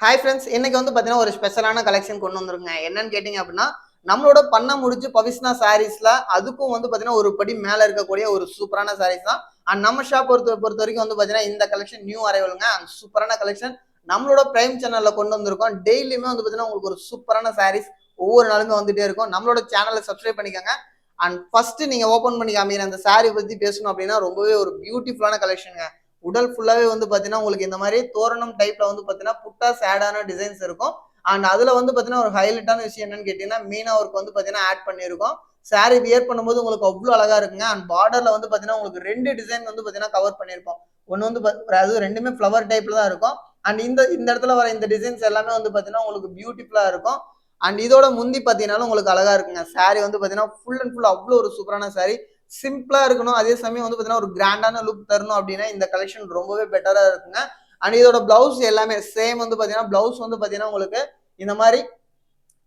Hi friends, இன்னைக்கு வந்து பார்த்தீங்கன்னா ஒரு ஸ்பெஷலான கலெக்ஷன் கொண்டு வந்துருங்க. என்னன்னு கேட்டிங்க அப்படின்னா, நம்மளோட பண்ண முடிச்சு பவிஸ்னா சாரீஸ்ல அதுக்கும் வந்து பார்த்தீங்கன்னா ஒரு படி மேல இருக்கக்கூடிய ஒரு சூப்பரான சாரீஸ் தான். அண்ட் நம்ம ஷாப் பொறுத்த வரைக்கும் வந்து பார்த்தீங்கன்னா இந்த கலெக்ஷன் நியூ அரைவலுங்க. அண்ட் சூப்பரான கலெக்ஷன் நம்மளோட பிரைம் சேனல்ல கொண்டு வந்திருக்கோம். டெய்லியுமே வந்து பார்த்தீங்கன்னா உங்களுக்கு ஒரு சூப்பரான சாரீஸ் ஒவ்வொரு நாளுமே வந்துட்டே இருக்கும். நம்மளோட சேனலை சப்ஸ்கிரைப் பண்ணிக்கோங்க. அண்ட் ஃபர்ஸ்ட் நீங்க ஓபன் பண்ணி காமிக்கிற அந்த சாரீ பத்தி பேசணும் அப்படின்னா ரொம்பவே ஒரு பியூட்டிஃபுல்லான கலெக்ஷனுங்க. உடல் ஃபுல்லாவே வந்து பாத்தீங்கன்னா உங்களுக்கு இந்த மாதிரி தோரணம் டைப்ல வந்து பாத்தீங்கன்னா புட்டா சேடான டிசைன்ஸ் இருக்கும். அண்ட் அதுல வந்து பாத்தீங்கன்னா ஒரு ஹைலைட்டான விஷயம் என்னன்னு கேட்டீங்கன்னா மீனா ஒர்க் வந்து பாத்தீங்கன்னா ஆட் பண்ணியிருக்கோம். சாரி வியர் பண்ணும்போது உங்களுக்கு அவ்வளவு அழகா இருக்குங்க. அண்ட் பார்டர்ல வந்து பாத்தீங்கன்னா உங்களுக்கு 2 டிசைன் வந்து பாத்தீங்கன்னா கவர் பண்ணியிருப்போம். ஒன்னு வந்து அது ரெண்டுமே ஃப்ளவர் டைப்ல தான் இருக்கும். அண்ட் இந்த இந்த இடத்துல வர இந்த டிசைன்ஸ் எல்லாமே வந்து பாத்தீங்கன்னா உங்களுக்கு பியூட்டிஃபுல்லா இருக்கும். அண்ட் இதோட முந்தி பாத்தீங்கன்னாலும் உங்களுக்கு அழகா இருக்குங்க. சாரி வந்து பாத்தீங்கன்னா ஃபுல் அண்ட் ஃபுல் அவ்வளவு ஒரு சூப்பரான சாரி. சிம்பிளா இருக்கணும், அதே சமயம் வந்து பாத்தீங்கன்னா ஒரு கிராண்டான லுக் தரணும் அப்படின்னா இந்த கலெக்ஷன் ரொம்பவே பெட்டரா இருக்குங்க. அண்ட் இதோட பிளவுஸ் எல்லாமே சேம் வந்து பாத்தீங்கன்னா பிளவுஸ் வந்து பாத்தீங்கன்னா உங்களுக்கு இந்த மாதிரி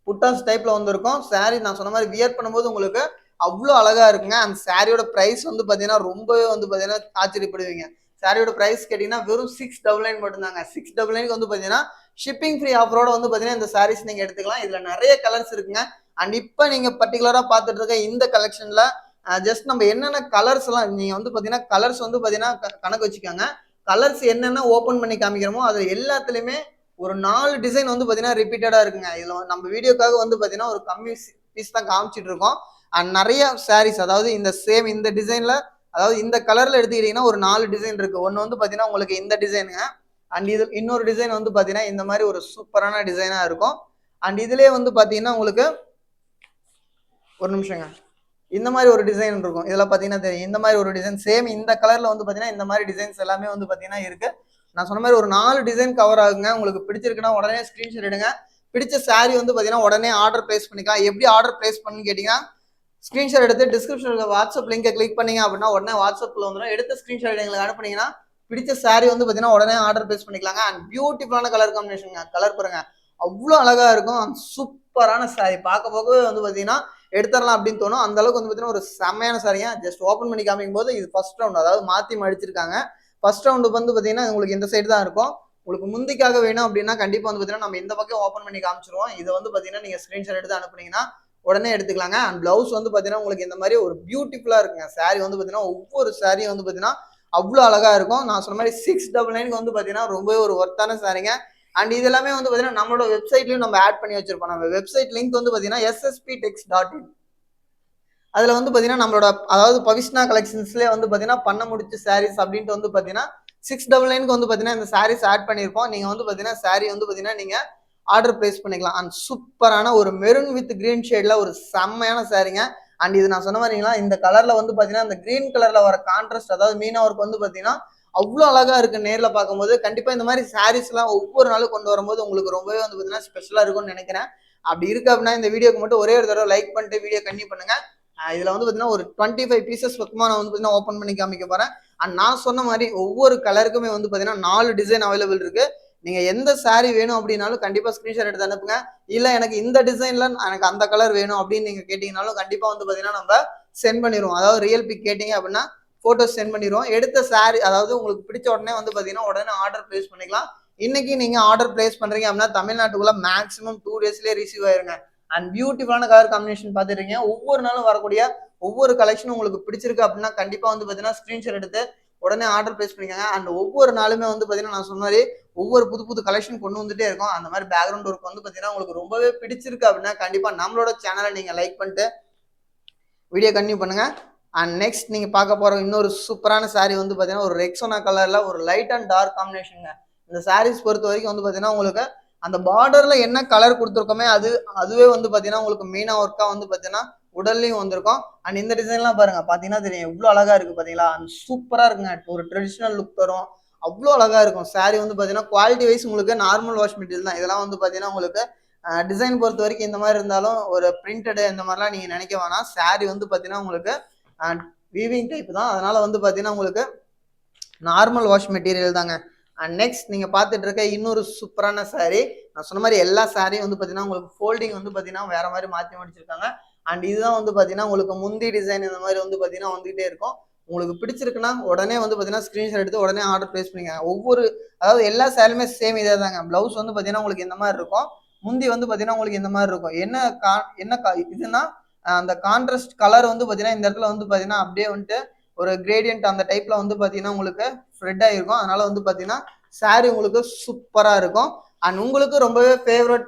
புட்டாஸ் டைப்ல வந்து இருக்கும். சாரி நான் சொன்ன மாதிரி வியர் பண்ணும்போது உங்களுக்கு அவ்வளோ அழகா இருக்குங்க. அந்த சாரியோட பிரைஸ் வந்து பாத்தீங்கன்னா ரொம்பவே வந்து பாத்தீங்கன்னா ஆச்சரியப்படுவீங்க. சாரியோட பிரைஸ் கேட்டீங்கன்னா வெறும் 699 மட்டும்தாங்க. 699 வந்து பாத்தீங்கன்னா ஷிப்பிங் ஃப்ரீ ஆஃபரோட வந்து பாத்தீங்கன்னா இந்த சாரீஸ் நீங்க எடுத்துக்கலாம். இதுல நிறைய கலர்ஸ் இருக்குங்க. அண்ட் இப்ப நீங்க பர்டிகுலரா பாத்துட்டு இருக்க இந்த கலெக்ஷன்ல ஜஸ்ட் நம்ம என்னென்ன கலர்ஸ் எல்லாம் நீங்க வந்து பாத்தீங்கன்னா கலர்ஸ் வந்து பாத்தீங்கன்னா கணக்கு வச்சுக்கோங்க. கலர்ஸ் என்னென்ன ஓபன் பண்ணி காமிக்கிறோமோ அது எல்லாத்துலயுமே ஒரு 4 டிசைன் வந்து பாத்தீங்கன்னா ரிப்பீட்டடா இருக்குங்க. இதுல நம்ம வீடியோக்காக வந்து பாத்தீங்கன்னா ஒரு கம்மி பீஸ் தான் காமிச்சிட்டு இருக்கோம். அண்ட் நிறைய சாரீஸ் அதாவது இந்த சேம் இந்த டிசைன்ல அதாவது இந்த கலர்ல எடுத்துக்கிட்டீங்கன்னா ஒரு 4 டிசைன் இருக்கு. ஒன்னு வந்து பாத்தீங்கன்னா உங்களுக்கு இந்த டிசைனுங்க. அண்ட் இது இன்னொரு டிசைன் வந்து பாத்தீங்கன்னா இந்த மாதிரி ஒரு சூப்பரான டிசைனா இருக்கும். அண்ட் இதுலயே வந்து பாத்தீங்கன்னா உங்களுக்கு ஒரு நிமிஷங்க. இந்த மாதிரி ஒரு டிசைன் இருக்கும். இதுல பாத்தீங்கன்னா தெரியும். இந்த மாதிரி ஒரு டிசைன் சேம் இந்த கலர்ல வந்து பாத்தீங்கன்னா இந்த மாதிரி டிசைன்ஸ் எல்லாமே வந்து பாத்தீங்கன்னா இருக்கு. நான் சொன்ன மாதிரி ஒரு 4 டிசைன் கவர் ஆகுங்க. உங்களுக்கு பிடிச்சிருக்குன்னா உடனே ஸ்கிரீன்ஷாட் எடுங்க. பிடிச்ச சாரி வந்து பாத்தீங்கன்னா உடனே ஆர்டர் பிளேஸ் பண்ணிக்கலாம். எப்படி ஆர்டர் பிளேஸ் பண்ணுன்னு கேட்டீங்கன்னா ஸ்கிரீன்ஷாட் எடுத்து டிஸ்கிரிப்ஷன்ல வாட்ஸ்அப் லிங்கை கிளிக் பண்ணீங்க அப்படின்னா உடனே வாட்ஸ்அப்ல வந்துடும். எடுத்த ஸ்கிரீன்ஷாட் எங்களுக்கு அனுப்புனீங்கன்னா பிடிச்ச சாரி வந்து பாத்தீங்கன்னா உடனே ஆர்டர் பிளேஸ் பண்ணிக்கலாங்க. அண்ட் பியூட்டிஃபுல்லான கலர் காம்பினேஷன் கலர் பாருங்க அவ்வளோ அழகா இருக்கும். சூப்பரான சாரி பார்க்க போகவே வந்து பாத்தீங்கன்னா எடுத்துடலாம் அப்படின்னு தோணும். அந்த அளவுக்கு வந்து பாத்தீங்கன்னா ஒரு செம்மையான சாரிங்க. ஜஸ்ட் ஓப்பன் பண்ணி காமிக்கும் போது இது ஃபர்ஸ்ட் ரவுண்ட், அதாவது மாத்தி மடிச்சிருக்காங்க. ஃபர்ஸ்ட் ரவுண்டு வந்து பாத்தீங்கன்னா உங்களுக்கு இந்த சைடு தான் இருக்கும். உங்களுக்கு முந்திக்காக வேணும் அப்படின்னா கண்டிப்பா வந்து பாத்தீங்கன்னா நம்ம இந்த பக்கம் ஓப்பன் பண்ணி காமிச்சிருவோம். இதை வந்து பாத்தீங்கன்னா நீங்க ஸ்கிரீன்ஷாட் எடுத்து அனுப்புனீங்கன்னா உடனே எடுத்துக்கலாங்க. அண்ட் பிளவுஸ் வந்து பாத்தீங்கன்னா உங்களுக்கு இந்த மாதிரி ஒரு பியூட்டிஃபுல்லா இருக்குங்க. சாரி வந்து பாத்தீங்கன்னா ஒவ்வொரு சாரியும் வந்து பாத்தீங்கன்னா அவ்வளோ அழகா இருக்கும். நான் சொன்ன மாதிரி 699 வந்து பாத்தீங்கன்னா ரொம்பவே ஒரு ஒர்த்தான சாரிங்க. அண்ட் இது எல்லாமே வந்து பாத்தீங்கன்னா நம்மளோட வெப்சைட்லயும் நம்ம ஆட் பண்ணி வச்சிருப்போம். நம்ம வெப்சைட் லிங்க் வந்து பாத்தீங்கன்னா ssptex.in. அதுல வந்து பாத்தீங்கன்னா நம்மளோட அதாவது பவிஷ்னா கலெக்ஷன்ஸ்லேயே வந்து பாத்தீங்கன்னா பண்ண முடிச்சு சாரீஸ் அப்படின்ட்டு வந்து பாத்தீங்கன்னா 699 வந்து பாத்தீங்கன்னா இந்த சாரீஸ் ஆட் பண்ணியிருப்போம். நீங்க வந்து பாத்தீங்கன்னா சாரி வந்து பாத்தீங்கன்னா நீங்க ஆர்டர் பிளேஸ் பண்ணிக்கலாம். அண்ட் சூப்பரான ஒரு மெரூன் வித் கிரீன் ஷேட்ல ஒரு செம்மையான சாரிங்க. அண்ட் இது நான் சொன்ன மாதிரிங்களா இந்த கலர்ல வந்து பாத்தீங்கன்னா இந்த கிரீன் கலர்ல வர கான்ட்ராஸ்ட் அதாவது மீனா ஒர்க் வந்து பாத்தீங்கன்னா அவ்வளோ அழகா இருக்கு. நேர்ல பார்க்கும்போது கண்டிப்பா இந்த மாதிரி சாரீஸ் எல்லாம் ஒவ்வொரு நாளும் கொண்டு வரும்போது உங்களுக்கு ரொம்பவே வந்து பாத்தீங்கன்னா ஸ்பெஷலா இருக்கும்னு நினைக்கிறேன். அப்படி இருக்கு அப்படின்னா இந்த வீடியோக்கு மட்டும் ஒரே ஒரு தடவை லைக் பண்ணிட்டு வீடியோ கண்டினியூ பண்ணுங்க. இதுல வந்து பாத்தீங்கன்னா ஒரு 25 பீசஸ் பக்கமா நான் வந்து பாத்தீங்கன்னா ஓப்பன் பண்ணி காமிக்க போறேன். அண்ட் நான் சொன்ன மாதிரி ஒவ்வொரு கலருக்குமே வந்து பாத்தீங்கன்னா 4 டிசைன் அவைலபிள் இருக்கு. நீங்க எந்த சாரி வேணும் அப்படின்னாலும் கண்டிப்பா ஸ்கிரீன்ஷாட் எடுத்து அனுப்புங்க. இல்ல எனக்கு இந்த டிசைன்ல எனக்கு அந்த கலர் வேணும் அப்படின்னு நீங்க கேட்டீங்கன்னாலும் கண்டிப்பா வந்து பாத்தீங்கன்னா நம்ம சென்ட் பண்ணிடுவோம். அதாவது ரியல் பிக் கேட்டீங்க அப்படின்னா போட்டோஸ் சென்ட் பண்ணிடுவோம். எடுத்த சாரி அதாவது உங்களுக்கு பிடிச்ச உடனே வந்து பாத்தீங்கன்னா உடனே ஆர்டர் பிளேஸ் பண்ணிக்கலாம். இன்னைக்கு நீங்க ஆர்டர் பிளேஸ் பண்றீங்க அப்படின்னா தமிழ்நாட்டுக்குள்ள மேக்ஸிமம் 2 டேஸ்லயே ரிசீவ் ஆயிருங்க. அண்ட் பியூட்டிஃபுல்லான கலர் காம்பினேஷன் பார்த்துருக்கீங்க. ஒவ்வொரு நாளும் வரக்கூடிய ஒவ்வொரு கலெக்ஷனும் உங்களுக்கு பிடிச்சிருக்கு அப்படின்னா கண்டிப்பா வந்து பாத்தீங்கன்னா ஸ்கிரீன்ஷாட் எடுத்து உடனே ஆர்டர் பிளேஸ் பண்ணிக்கோங்க. அண்ட் ஒவ்வொரு நாளுமே வந்து பாத்தீங்கன்னா நான் சொன்ன மாதிரி ஒவ்வொரு புது புது கலெக்ஷன் கொண்டு வந்துட்டே இருக்கும். அந்த மாதிரி பேக்ரவுண்ட் ஒர்க் வந்து பாத்தீங்கன்னா உங்களுக்கு ரொம்பவே பிடிச்சிருக்கு அப்படின்னா கண்டிப்பா நம்மளோட சேனலை நீங்க லைக் பண்ணிட்டு வீடியோ கண்டினியூ பண்ணுங்க. அண்ட் நெக்ஸ்ட் நீங்க பார்க்க போற இன்னொரு சூப்பரான சாரி வந்து பாத்தீங்கன்னா ஒரு ரெக்ஸோனா கலர்ல ஒரு லைட் அண்ட் டார்க் காம்பினேஷன். இந்த சாரீஸ் பொறுத்த வரைக்கும் வந்து பாத்தீங்கன்னா உங்களுக்கு அந்த பார்டர்ல என்ன கலர் கொடுத்துருக்கோமே அதுவே வந்து பாத்தீங்கன்னா உங்களுக்கு மெயினா ஒர்க்கா வந்து பாத்தீங்கன்னா உடல்லையும் வந்திருக்கும். அண்ட் இந்த டிசைன்லாம் பாருங்க பாத்தீங்கன்னா தெரியும் எவ்வளவு அழகா இருக்கு பாத்தீங்களா. சூப்பரா இருக்குங்க. ஒரு ட்ரெடிஷனல் லுக் தரும். அவ்வளோ அழகா இருக்கும். சாரி வந்து பாத்தீங்கன்னா குவாலிட்டி வைஸ் உங்களுக்கு நார்மல் வாஷ் மெட்டீரியல் தான். இதெல்லாம் வந்து பாத்தீங்கன்னா உங்களுக்கு டிசைன் பொறுத்த வரைக்கும் இந்த மாதிரி இருந்தாலும் ஒரு பிரிண்டடு இந்த மாதிரிலாம் நீங்க நினைக்க வேணாம். சாரி வந்து பாத்தீங்கன்னா உங்களுக்கு வீவிங் டைப் தான். அதனால வந்து பாத்தீங்கன்னா உங்களுக்கு நார்மல் வாஷ் மெட்டீரியல் தாங்க. அண்ட் நெக்ஸ்ட் நீங்க பார்த்துட்டு இருக்க இன்னொரு சூப்பரான சாரி. நான் சொன்ன மாதிரி எல்லா சாரியும் வந்து பாத்தீங்கன்னா உங்களுக்கு ஃபோல்டிங் வந்து பாத்தீங்கன்னா வேற மாதிரி மாத்தி முடிச்சிருக்காங்க. அண்ட் இதுதான் வந்து பாத்தீங்கன்னா உங்களுக்கு முந்தி டிசைன் இந்த மாதிரி வந்து பாத்தீங்கன்னா வந்துகிட்டே இருக்கும். உங்களுக்கு பிடிச்சிருக்குன்னா உடனே வந்து பார்த்தீங்கன்னா ஸ்க்ரீன்ஷாட் எடுத்து உடனே ஆர்டர் ப்ளேஸ் பண்ணிக்கோங்க. அதாவது எல்லா சேலுமே சேம் இதே தாங்க. ப்ளவுஸ் வந்து பார்த்தீங்கன்னா உங்களுக்கு இந்த மாதிரி இருக்கும். முந்தி வந்து பார்த்தீங்கன்னா உங்களுக்கு இந்த மாதிரி இருக்கும். இதுன்னா அந்த கான்ட்ராஸ்ட் கலர் வந்து பார்த்தீங்கன்னா இந்த இடத்துல வந்து பார்த்தீங்கன்னா அப்படியே வந்துட்டு ஒரு கிரேடியன்ட் அந்த டைப்ல வந்து பார்த்தீங்கன்னா உங்களுக்கு ஸ்ப்ரெட் ஆகிருக்கும். அதனால வந்து பார்த்தீங்கன்னா சாரி உங்களுக்கு சூப்பராக இருக்கும். அண்ட் உங்களுக்கு ரொம்பவே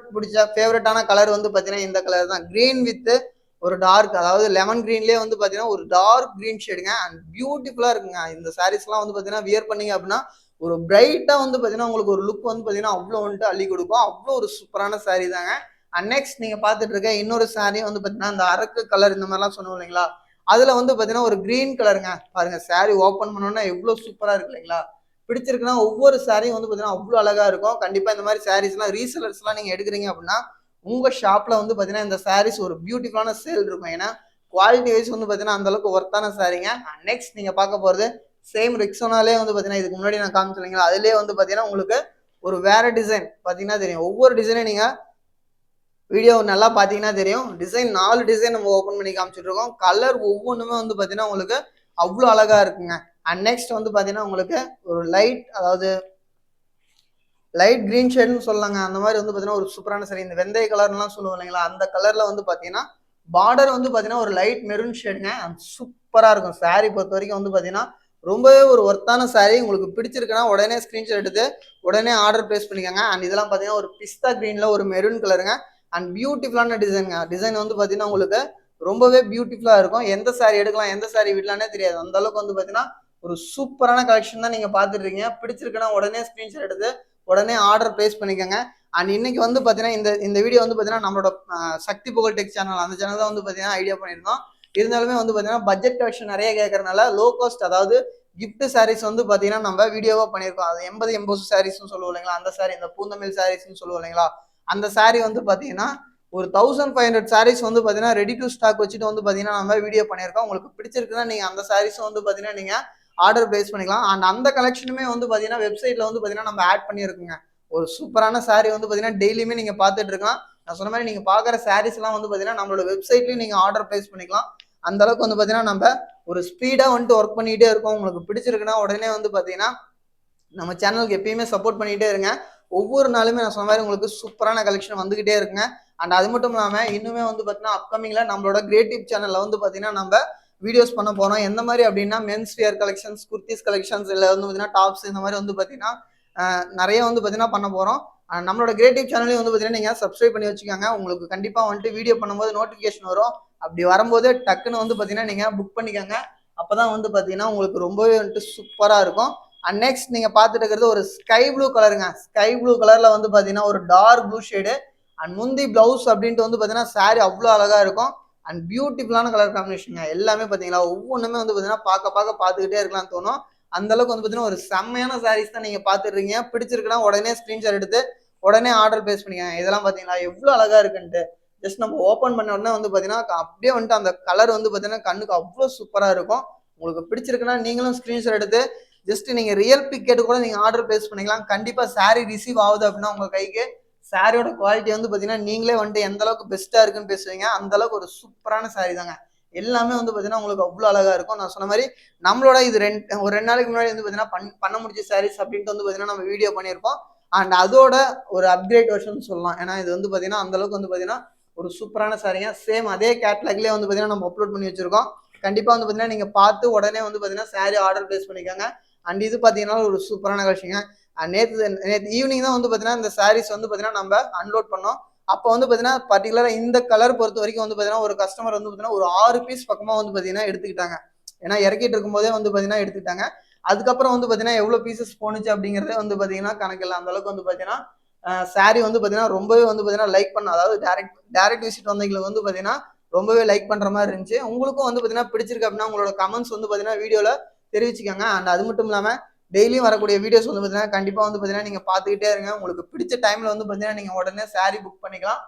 ஃபேவரட்டான கலர் வந்து பார்த்தீங்கன்னா இந்த கலர் தான். கிரீன் வித் ஒரு டார்க், அதாவது லெமன் கிரீன்லேயே வந்து பார்த்தீங்கன்னா ஒரு டார்க் கிரீன் ஷேடுங்க. அண்ட் பியூட்டிஃபுல்லாக இருக்குங்க. இந்த சாரீஸ்லாம் வந்து பார்த்தீங்கன்னா வியர் பண்ணீங்க அப்படின்னா ஒரு பிரைட்டாக வந்து பார்த்தீங்கன்னா உங்களுக்கு ஒரு லுக் வந்து பார்த்தீங்கன்னா அவ்வளோ வந்துட்டு அள்ளி கொடுக்கும். அவ்வளோ ஒரு சூப்பரான சாரீ தாங்க. அண்ட் நெக்ஸ்ட் நீங்கள் பார்த்துட்டு இருக்க இன்னொரு சாரீ வந்து பார்த்தீங்கன்னா இந்த அரக்கு கலர் இந்த மாதிரிலாம் சொன்னோம் இல்லைங்களா, அதில் வந்து பார்த்தீங்கன்னா ஒரு கிரீன் கலருங்க. பாருங்க சாரீ ஓப்பன் பண்ணோன்னா எவ்வளோ சூப்பராக இருக்கு இல்லைங்களா. பிடிச்சிருக்குன்னா ஒவ்வொரு சாரியும் வந்து பார்த்தீங்கன்னா அவ்வளோ அழகாக இருக்கும். கண்டிப்பாக இந்த மாதிரி சாரீஸ்லாம் ரீசெலர்ஸ்லாம் நீங்கள் எடுக்கிறீங்க அப்படின்னா உங்கள் ஷாப்பில் வந்து பார்த்தீங்கன்னா இந்த சாரீஸ் ஒரு பியூட்டிஃபுல்லான சேல் இருக்கும். ஏன்னா குவாலிட்டி வைஸ் வந்து பார்த்தீங்கன்னா அந்த அளவுக்கு ஒர்த்தான சாரீங்க. நெக்ஸ்ட் நீங்கள் பார்க்க போகிறது சேம் ரெக்ஸோனாலே வந்து பார்த்தீங்கன்னா இதுக்கு முன்னாடி நான் காமிச்சிருக்கீங்களா, அதுலேயே வந்து பார்த்தீங்கன்னா உங்களுக்கு ஒரு வேற டிசைன் பார்த்தீங்கன்னா தெரியும். ஒவ்வொரு டிசைனையும் நீங்கள் வீடியோ நல்லா பார்த்தீங்கன்னா தெரியும். டிசைன் 4 டிசைன் நம்ம ஓப்பன் பண்ணி காமிச்சிட்டு இருக்கோம். கலர் ஒவ்வொன்றுமே வந்து பார்த்தீங்கன்னா உங்களுக்கு அவ்வளோ அழகா இருக்குங்க. அண்ட் நெக்ஸ்ட் வந்து பார்த்தீங்கன்னா உங்களுக்கு ஒரு அதாவது லைட் கிரீன் ஷேடுன்னு சொல்லலாங்க. அந்த மாதிரி வந்து பார்த்தீங்கன்னா ஒரு சூப்பரான சாரி. இந்த வெந்தய கலர்லாம் சொல்லுவோம் இல்லைங்களா, அந்த கலர்ல வந்து பார்த்தீங்கன்னா பார்டர் வந்து பார்த்தீங்கன்னா ஒரு லைட் மெரூன் ஷேடுங்க. சூப்பராக இருக்கும். சாரி பொறுத்த வரைக்கும் வந்து பார்த்தீங்கன்னா ரொம்பவே ஒரு ஒர்த்தான சாரி. உங்களுக்கு பிடிச்சிருக்குன்னா உடனே ஸ்க்ரீன்ஷாட் எடுத்து உடனே ஆர்டர் பிளேஸ் பண்ணிக்கோங்க. அண்ட் இதெல்லாம் பார்த்தீங்கன்னா ஒரு பிஸ்தா கிரீன்ல ஒரு மெரூன் கலருங்க. அண்ட் பியூட்டிஃபுல்லான டிசைனுங்க. டிசைன் வந்து பார்த்தீங்கன்னா உங்களுக்கு ரொம்பவே பியூட்டிஃபுல்லாக இருக்கும். எந்த சாரி எடுக்கலாம் எந்த சாரி விடலானே தெரியாது. அந்த அளவுக்கு வந்து பார்த்தீங்கன்னா ஒரு சூப்பரான கலெக்ஷன் தான் நீங்க பார்த்துட்டு இருக்கீங்க. பிடிச்சிருக்குன்னா உடனே ஸ்க்ரீன்ஷாட் எடுத்து உடனே ஆர்டர் பிளேஸ் பண்ணிக்கோங்க. அண்ட் இன்னைக்கு வந்து பார்த்தீங்கன்னா இந்த வீடியோ வந்து பார்த்தீங்கன்னா நம்மளோட சக்தி புகழ் டெக் சேனல், அந்த சேனல் தான் வந்து பார்த்தீங்கன்னா ஐடியா பண்ணியிருந்தோம். இருந்தாலுமே வந்து பார்த்தீங்கன்னா பட்ஜெட் கலெக்ஷன் நிறைய கேட்கறதுனால லோ காஸ்ட், அதாவது கிஃப்ட் சாரீஸ் வந்து பார்த்தீங்கன்னா நம்ம வீடியோவாக பண்ணியிருக்கோம். அது 80 சாரீஸ்னு சொல்லுவோம் இல்லைங்களா, அந்த சாரி, இந்த பூந்தமிழ் சாரீஸ்னு சொல்லுவோம் இல்லைங்களா, அந்த சாரி வந்து பார்த்தீங்கன்னா ஒரு 1500 சாரீஸ் வந்து பார்த்தீங்கன்னா ரெடி டு ஸ்டாக் வச்சுட்டு வந்து பார்த்தீங்கன்னா நம்ம வீடியோ பண்ணியிருக்கோம். உங்களுக்கு பிடிச்சிருக்குன்னா நீங்கள் அந்த சாரீஸும் வந்து பார்த்தீங்கன்னா நீங்கள் ஆர்டர் பிளேஸ் பண்ணிக்கலாம். அண்ட் அந்த கலெக்ஷனுமே வந்து பார்த்தீங்கன்னா வெப்சைட்ல வந்து பார்த்தீங்கன்னா நம்ம ஆட் பண்ணியிருக்குங்க. ஒரு சூப்பரான சாரி வந்து பார்த்தீங்கன்னா டெய்லியுமே நீங்கள் பார்த்துட்டு இருக்கலாம். நான் சொன்ன மாதிரி நீங்கள் பார்க்குற சாரீஸ்லாம் வந்து பார்த்தீங்கன்னா நம்மளோட வெப்சைட்லையும் நீங்கள் ஆர்டர் பிளேஸ் பண்ணிக்கலாம். அந்த அளவுக்கு வந்து பார்த்தீங்கன்னா நம்ம ஒரு ஸ்பீடாக வந்துட்டு ஒர்க் பண்ணிகிட்டே இருக்கோம். உங்களுக்கு பிடிச்சிருக்குன்னா உடனே வந்து பார்த்தீங்கன்னா நம்ம சேனலுக்கு எப்பயுமே சப்போர்ட் பண்ணிகிட்டே இருங்க. ஒவ்வொரு நாளுமே நான் சொன்ன மாதிரி உங்களுக்கு சூப்பரான கலெக்ஷன் வந்துகிட்டே இருக்குங்க. அண்ட் அது மட்டும் இல்லாமல் இன்னுமே வந்து பார்த்தீங்கன்னா அப்கமிங்ல நம்மளோட கிரியேட்டிவ் சேனல்ல வந்து பார்த்தீங்கன்னா நம்ம வீடியோஸ் பண்ண போறோம். எந்த மாதிரி அப்படின்னா men's wear collections, kurtis collections, இல்லை வந்து பார்த்தீங்கன்னா டாப்ஸ், இந்த மாதிரி வந்து பார்த்தீங்கன்னா நிறைய வந்து பார்த்தீங்கன்னா பண்ண போறோம். நம்மளோட கிரியேட்டிவ் சேனலையும் வந்து பார்த்தீங்கன்னா நீங்கள் சப்ஸ்கிரைப் பண்ணி வச்சுக்கோங்க. உங்களுக்கு கண்டிப்பாக வந்துட்டு வீடியோ பண்ணும்போது நோட்டிஃபிகேஷன் வரும். அப்படி வரும்போது டக்குன்னு வந்து பார்த்தீங்கன்னா நீங்கள் புக் பண்ணிக்கோங்க. அப்போதான் வந்து பார்த்தீங்கன்னா உங்களுக்கு ரொம்பவே வந்துட்டு சூப்பராக இருக்கும். அண்ட் நெக்ஸ்ட் நீங்கள் பார்த்துட்டு இருக்கிறது ஒரு ஸ்கை ப்ளூ கலருங்க. ஸ்கை ப்ளூ கலரில் வந்து பார்த்தீங்கன்னா ஒரு டார்க் ப்ளூ ஷேடு. அண்ட் முந்தி பிளவுஸ் அப்படின்ட்டு வந்து பார்த்தீங்கன்னா சாரி அவ்வளோ அழகாக இருக்கும். அண்ட் பியூட்டிஃபுல்லான கலர் காம்பினேஷன். எல்லாமே பார்த்தீங்களா ஒவ்வொன்றுமே வந்து பார்த்தீங்கன்னா பார்த்துக்கிட்டே இருக்கலாம் தோணும். அந்த அளவுக்கு வந்து பார்த்தீங்கன்னா ஒரு செம்மையான சாரீஸ் தான் நீங்கள் பார்த்துடுறீங்க. பிடிச்சிருக்குன்னா உடனே ஸ்க்ரீன்ஷாட் எடுத்து உடனே ஆர்டர் பிளேஸ் பண்ணிக்கோங்க. இதெல்லாம் பார்த்தீங்களா எவ்வளோ அழகாக இருக்குன்ட்டு. ஜஸ்ட் நம்ம ஓப்பன் பண்ண உடனே வந்து பார்த்தீங்கன்னா அப்படியே வந்துட்டு அந்த கலர் வந்து பார்த்தீங்கன்னா கண்ணுக்கு அவ்வளோ சூப்பராக இருக்கும். உங்களுக்கு பிடிச்சிருக்குன்னா நீங்களும் ஸ்க்ரீன்ஷாட் எடுத்து ஜஸ்ட் நீங்கள் ரியல் பிக் கேட்டு கூட நீங்கள் ஆர்டர் பிளேஸ் பண்ணிக்கலாம். கண்டிப்பாக சாரீ ரிசீவ் ஆகுது அப்படின்னா உங்கள் கைக்கு சாரியோட குவாலிட்டி வந்து பார்த்தீங்கன்னா நீங்களே வந்துட்டு எந்த அளவுக்கு பெஸ்ட்டாக இருக்குன்னு பேசுவீங்க. அந்த அளவுக்கு ஒரு சூப்பரான சாரி தாங்க. எல்லாமே வந்து பார்த்தீங்கன்னா உங்களுக்கு அவ்வளோ அழகாக இருக்கும். நான் சொன்ன மாதிரி நம்மளோட இது ஒரு 2 நாளைக்கு முன்னாடி வந்து பார்த்தீங்கன்னா பண்ண முடிஞ்ச சாரீஸ் அப்படின்ட்டு வந்து பார்த்தீங்கன்னா நம்ம வீடியோ பண்ணியிருப்போம். அண்ட் அதோட ஒரு அப்கிரேட் வெர்ஷன் சொல்லலாம். ஏன்னா இது வந்து பார்த்தீங்கன்னா அந்த அளவுக்கு வந்து பார்த்தீங்கன்னா ஒரு சூப்பரான சாரிங்க. சேம் அதே கேட்லாக்லேயே வந்து பார்த்தீங்கன்னா நம்ம அப்லோட் பண்ணி வச்சிருக்கோம். கண்டிப்பாக வந்து பார்த்தீங்கன்னா நீங்கள் பார்த்து உடனே வந்து பார்த்தீங்கன்னா சாரி ஆர்டர் பிளேஸ் பண்ணிக்கோங்க. அண்ட் இது பார்த்தீங்கன்னா ஒரு சூப்பரான விஷயங்க. நேற்று ஈவினிங் தான் வந்து பார்த்தீங்கன்னா இந்த சாரீஸ் வந்து பார்த்தீங்கன்னா நம்ம அன்லோட் பண்ணோம். அப்போ வந்து பார்த்தீங்கன்னா பர்டிகுலராக இந்த கலர் பொறுத்த வரைக்கும் வந்து பார்த்தீங்கன்னா ஒரு கஸ்டமர் வந்து பார்த்தீங்கன்னா ஒரு 6 பீஸ் பக்கமாக வந்து பார்த்தீங்கன்னா எடுத்துக்கிட்டாங்க. ஏன்னா இறக்கிட்டு இருக்கும்போதே வந்து பார்த்தீங்கன்னா எடுத்துக்கிட்டாங்க. அதுக்கப்புறம் வந்து பார்த்தீங்கன்னா எவ்வளோ பீசஸ் போணுச்சு அப்படிங்கிறதே வந்து பார்த்தீங்கன்னா கணக்கில்லை. அந்த அளவுக்கு வந்து பார்த்தீங்கன்னா சாரி வந்து பார்த்தீங்கன்னா ரொம்பவே வந்து பார்த்தீங்கன்னா லைக் பண்ண, அதாவது டேரக்ட் விசிட் வந்தவங்களுக்கு வந்து பார்த்தீங்கன்னா ரொம்பவே லைக் பண்ணுற மாதிரி இருந்துச்சு. உங்களுக்கும் வந்து பார்த்தீங்கன்னா பிடிச்சிருக்கு அப்படின்னா உங்களோட கமெண்ட்ஸ் வந்து பார்த்தீங்கன்னா வீடியோவில் தெரிவிச்சுக்கோங்க. அண்ட் அது மட்டும் இல்லாமல் டெய்லியும் வரக்கூடிய வீடியோஸ் வந்து பார்த்தீங்கன்னா கண்டிப்பாக வந்து பார்த்தீங்கன்னா நீங்கள் பார்த்துக்கிட்டே இருங்க. உங்களுக்கு பிடிச்ச டைமில் வந்து பார்த்தீங்கன்னா நீங்கள் உடனே சாரீ புக் பண்ணிக்கலாம்.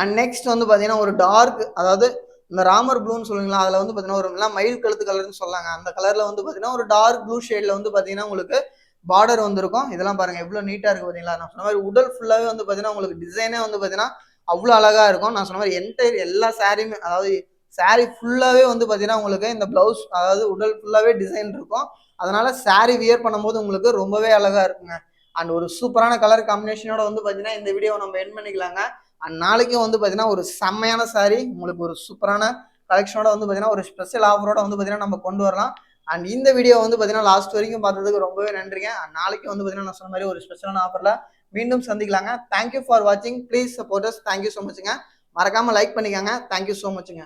அண்ட் நெக்ஸ்ட் வந்து பார்த்தீங்கன்னா ஒரு டார்க், அதாவது இந்த ராமர் ப்ளூன்னு சொல்லுவீங்களா, அதில் வந்து பார்த்தீங்கன்னா ஒரு மயில் கழுத்து கலர்னு சொல்லாங்க. அந்த கலரில் வந்து பார்த்தீங்கன்னா ஒரு டார்க் ப்ளூ ஷேடில் வந்து பார்த்தீங்கன்னா உங்களுக்கு பார்டர் வந்திருக்கும். இதெல்லாம் பாருங்கள் எவ்வளோ நீட்டாக இருக்குது பார்த்தீங்களா. நான் சொன்ன மாதிரி உடல் ஃபுல்லாகவே வந்து பார்த்தீங்கன்னா உங்களுக்கு டிசைனே வந்து பார்த்தீங்கன்னா அவ்வளோ அழகாக இருக்கும். நான் சொன்ன மாதிரி எல்லா சாரியுமே, அதாவது saree ஃபுல்லாவே வந்து பாத்தீங்கன்னா உங்களுக்கு இந்த பிளவுஸ் அதாவது உடல் ஃபுல்லாவே டிசைன் இருக்கும். அதனால saree வியர் பண்ணும்போது உங்களுக்கு ரொம்பவே அழகா இருக்குங்க. அண்ட் ஒரு சூப்பரான கலர் காம்பினேஷனோட வந்து பாத்தீங்கன்னா இந்த வீடியோவை நம்ம எண்ட் பண்ணிக்கலாங்க. அண்ட் நாளைக்கும் வந்து பாத்தீங்கன்னா ஒரு செம்மையான saree உங்களுக்கு ஒரு சூப்பரான கலெக்ஷனோட வந்து பாத்தீங்கன்னா ஒரு ஸ்பெஷல் ஆஃபரோட வந்து பாத்தீங்கன்னா நம்ம கொண்டு வரலாம். அண்ட் இந்த வீடியோ வந்து பாத்தீங்கன்னா லாஸ்ட் வரைக்கும் பார்த்ததுக்கு ரொம்பவே நன்றிங்க. அண்ட் நாளைக்கு வந்து பாத்தீங்கன்னா நான் சொன்ன மாதிரி ஒரு ஸ்பெஷலான ஆஃபர்ல மீண்டும் சந்திக்கலாங்க. தேங்க்யூ ஃபார் வாட்சிங். Please support us. Thank you so மச்ங்க. மறக்காம லைக் பண்ணிக்கோங்க. Thank you so மச்ங்க.